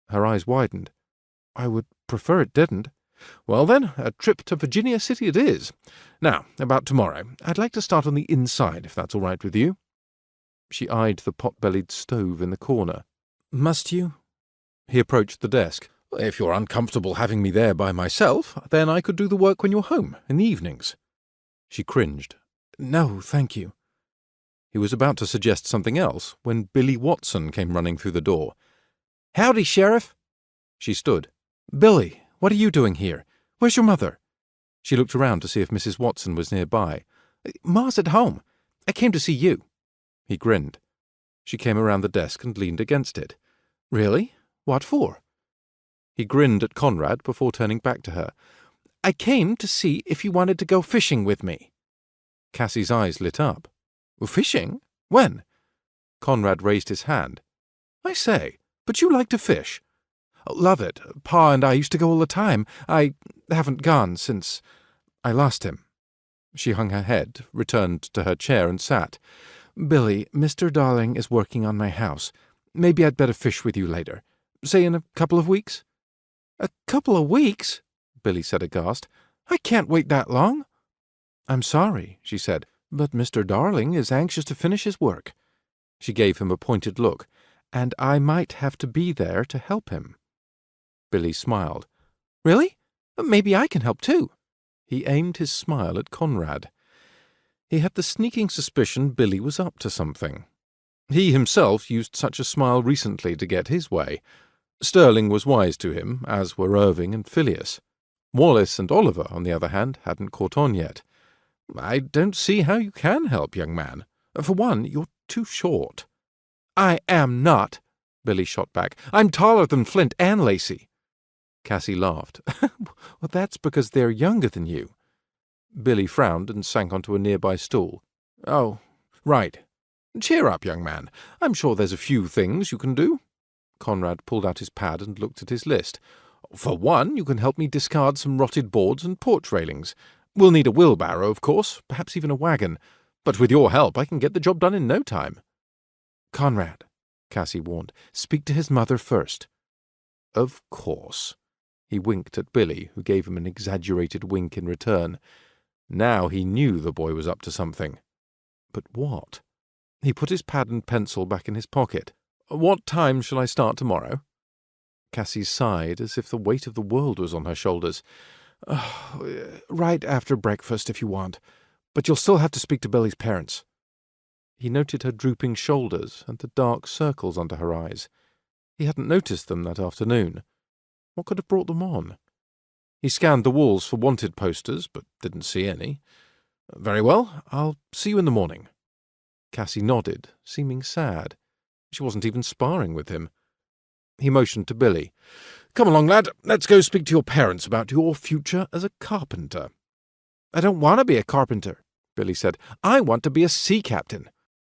Her eyes widened. "I would prefer it didn't." "Well then, a trip to Virginia City it is. Now, about tomorrow. I'd like to start on the inside, if that's all right with you." She eyed the pot-bellied stove in the corner. "Must you?" He approached the desk. "If you're uncomfortable having me there by myself, then I could do the work when you're home, in the evenings." She cringed. "No, thank you." He was about to suggest something else when Billy Watson came running through the door. "Howdy, Sheriff." She stood. "Billy, what are you doing here? Where's your mother?" She looked around to see if Mrs. Watson was nearby. "Ma's at home. I came to see you." He grinned. She came around the desk and leaned against it. "Really? What for?" He grinned at Conrad before turning back to her. "I came to see if you wanted to go fishing with me." Cassie's eyes lit up. "Fishing? When?" Conrad raised his hand. "I say, but you like to fish?" "Love it. Pa and I used to go all the time. I haven't gone since I lost him." She hung her head, returned to her chair and sat. "Billy, Mr. Darling is working on my house. Maybe I'd better fish with you later. Say in a couple of weeks." "A couple of weeks?" Billy said aghast. "I can't wait that long." "I'm sorry," she said, "but Mr. Darling is anxious to finish his work." She gave him a pointed look. "And I might have to be there to help him." Billy smiled. "Really? Maybe I can help too." He aimed his smile at Conrad. He had the sneaking suspicion Billy was up to something. He himself used such a smile recently to get his way. Sterling was wise to him, as were Irving and Phileas. Wallace and Oliver, on the other hand, hadn't caught on yet. "I don't see how you can help, young man. For one, you're too short." "I am not," Billy shot back. "I'm taller than Flint and Lacey." Cassie laughed. "Well, that's because they're younger than you." Billy frowned and sank onto a nearby stool. "Oh, right. Cheer up, young man. I'm sure there's a few things you can do." Conrad pulled out his pad and looked at his list. "For one, you can help me discard some rotted boards and porch railings. We'll need a wheelbarrow, of course, perhaps even a wagon. But with your help, I can get the job done in no time." "Conrad," Cassie warned, "speak to his mother first." "Of course." He winked at Billy, who gave him an exaggerated wink in return. Now he knew the boy was up to something. But what? He put his pad and pencil back in his pocket. "What time shall I start tomorrow?" Cassie sighed as if the weight of the world was on her shoulders. Right after breakfast, if you want. But you'll still have to speak to Billy's parents." He noted her drooping shoulders and the dark circles under her eyes. He hadn't noticed them that afternoon. What could have brought them on? He scanned the walls for wanted posters, but didn't see any. "Very well, I'll see you in the morning." Cassie nodded, seeming sad. She wasn't even sparring with him. He motioned to Billy. "Come along, lad. Let's go speak to your parents about your future as a carpenter." "I don't want to be a carpenter," Billy said. "I want to be a sea captain.